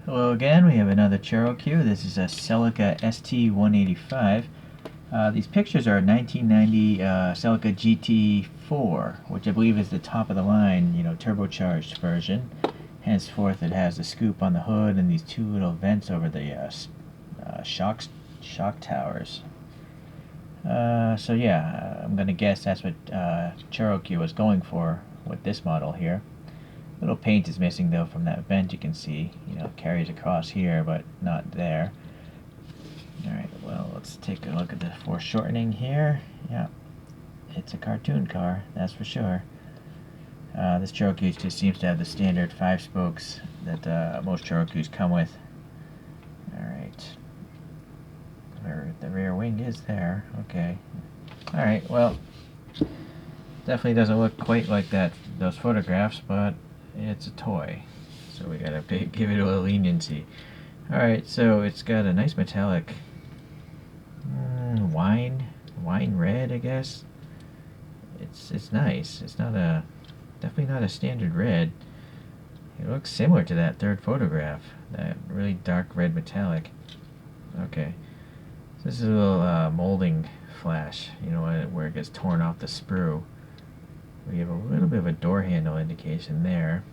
Hello again, we have another ChoroQ. This is a Celica ST185. These pictures are a 1990 Celica GT4, which I believe is the top of the line, turbocharged version. Henceforth, it has a scoop on the hood and these two little vents over the shock towers. So yeah, I'm gonna guess that's what ChoroQ was going for with this model here. Little paint is missing though from that vent, you can see. Carries across here, but not there. Alright, well, let's take a look at the foreshortening here. Yeah, it's a cartoon car, that's for sure. This ChoroQ just seems to have the standard 5 spokes that most ChoroQs come with. Alright. The rear wing is there, okay. Alright, well, definitely doesn't look quite like those photographs, but it's a toy, so we gotta give it a little leniency. Alright, so it's got a nice metallic wine red, I guess. It's nice. It's definitely not a standard red. It looks similar to that third photograph, that really dark red metallic. Okay, so this is a little molding flash, where it gets torn off the sprue. We have a little bit of a door handle indication there.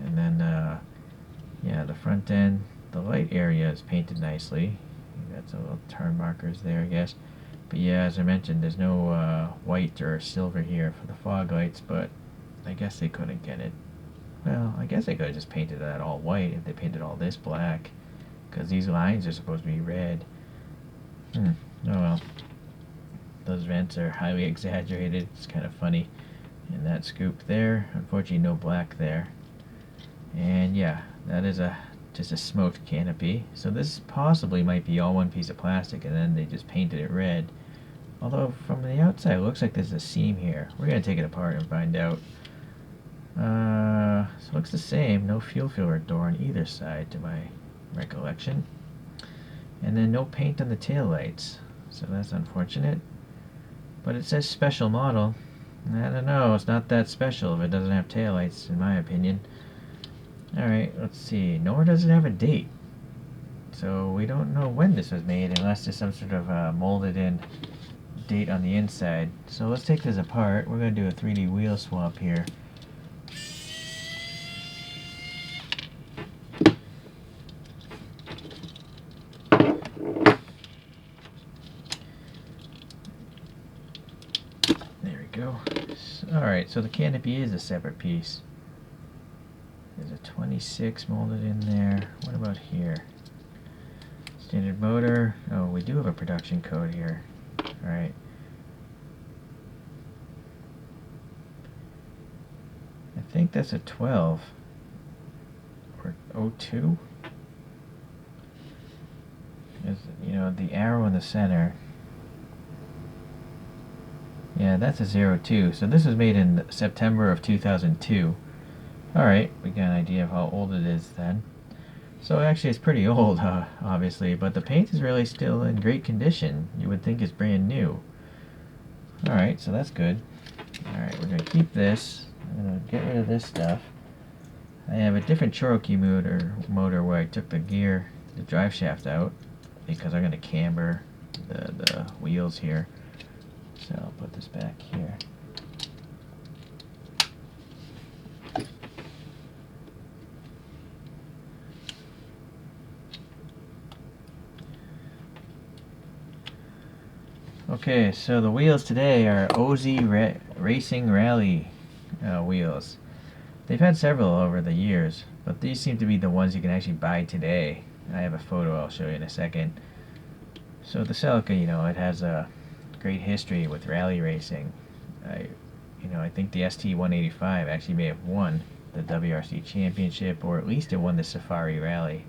And then, yeah, the front end, the light area is painted nicely. You got some little turn markers there, I guess. But yeah, as I mentioned, there's no white or silver here for the fog lights, but I guess they couldn't get it. Well, I guess they could have just painted that all white if they painted all this black, because these lines are supposed to be red. Oh well. Those vents are highly exaggerated. It's kind of funny. And that scoop there, unfortunately no black there. And yeah, that is just a smoked canopy. So this possibly might be all one piece of plastic and then they just painted it red. Although from the outside it looks like there's a seam here. We're going to take it apart and find out. So it looks the same. No fuel filler door on either side to my recollection. And then no paint on the tail lights. So that's unfortunate. But it says special model. I don't know, it's not that special if it doesn't have taillights, in my opinion. Alright, let's see. Nor does it have a date. So we don't know when this was made unless there's some sort of molded in date on the inside. So let's take this apart. We're going to do a 3D wheel swap here. Alright, so the canopy is a separate piece. There's a 26 molded in there. What about here? Standard motor. Oh, we do have a production code here. Alright. I think that's a 12. Or 02? There's, the arrow in the center. Yeah, that's a 02. So this was made in September of 2002. Alright, we got an idea of how old it is then. So actually it's pretty old, obviously, but the paint is really still in great condition. You would think it's brand new. Alright, so that's good. Alright, we're going to keep this. I'm going to get rid of this stuff. I have a different Choro-Q motor where I took the drive shaft out, because I'm going to camber the wheels here. So I'll put this back here. Okay, so the wheels today are OZ Racing Rally wheels. They've had several over the years, but these seem to be the ones you can actually buy today. I have a photo I'll show you in a second. So the Celica, it has a great history with rally racing. I think the ST185 actually may have won the WRC championship, or at least it won the Safari Rally.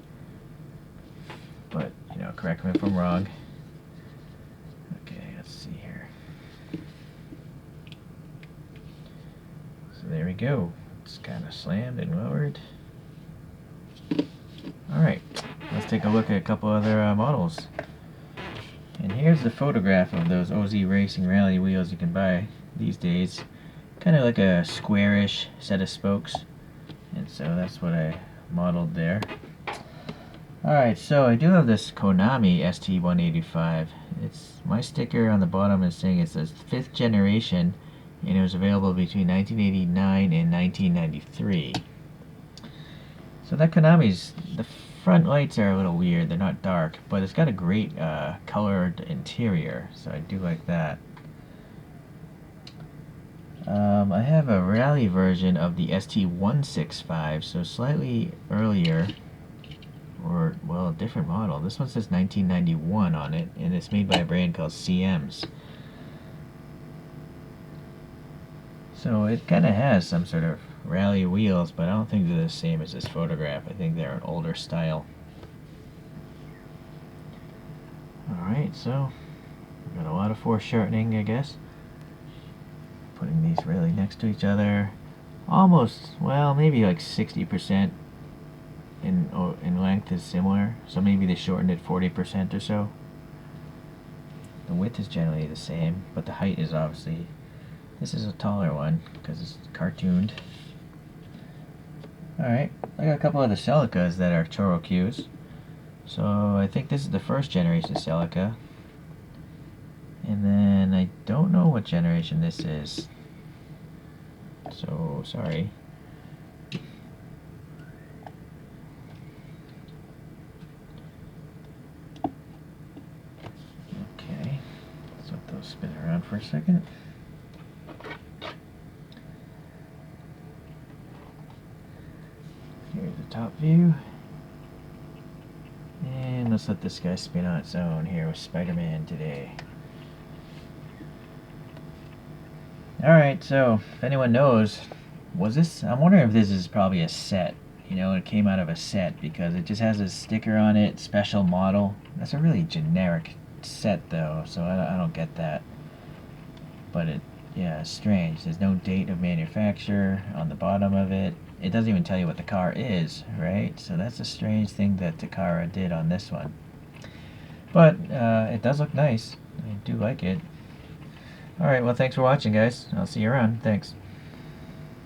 But, correct me if I'm wrong. Okay, let's see here. So there we go. It's kind of slammed and lowered. Alright, let's take a look at a couple other models. And here's the photograph of those OZ Racing Rally wheels you can buy these days. Kind of like a squarish set of spokes. And so that's what I modeled there. Alright, so I do have this Konami ST185. It's my sticker on the bottom is saying it's the 5th generation, and it was available between 1989 and 1993. So that Konami's, the front lights are a little weird. They're not dark, but it's got a great colored interior, so I do like that. I have a rally version of the ST165, so slightly earlier, or, well, a different model. This one says 1991 on it, and it's made by a brand called CM's. So it kind of has some sort of rally wheels, but I don't think they're the same as this photograph. I think they're an older style. Alright, so we've got a lot of foreshortening, I guess. Putting these really next to each other. Almost, well, maybe like 60% in length is similar. So maybe they shortened it 40% or so. The width is generally the same, but the height is obviously, this is a taller one because it's cartooned. Alright, I got a couple other Celicas that are ChoroQs. So I think this is the 1st generation Celica. And then I don't know what generation this is. So, sorry. Okay, let's let those spin around for a second. Here's the top view. And let's let this guy spin on its own here with Spider-Man today. Alright, so if anyone knows, was this, I'm wondering if this is probably a set. You know, it came out of a set because it just has a sticker on it, special model. That's a really generic set though, so I don't get that. But it, yeah, it's strange. There's no date of manufacture on the bottom of it. It doesn't even tell you what the car is, right? So that's a strange thing that Takara did on this one. But it does look nice. I do like it. Alright, well, thanks for watching, guys. I'll see you around. Thanks.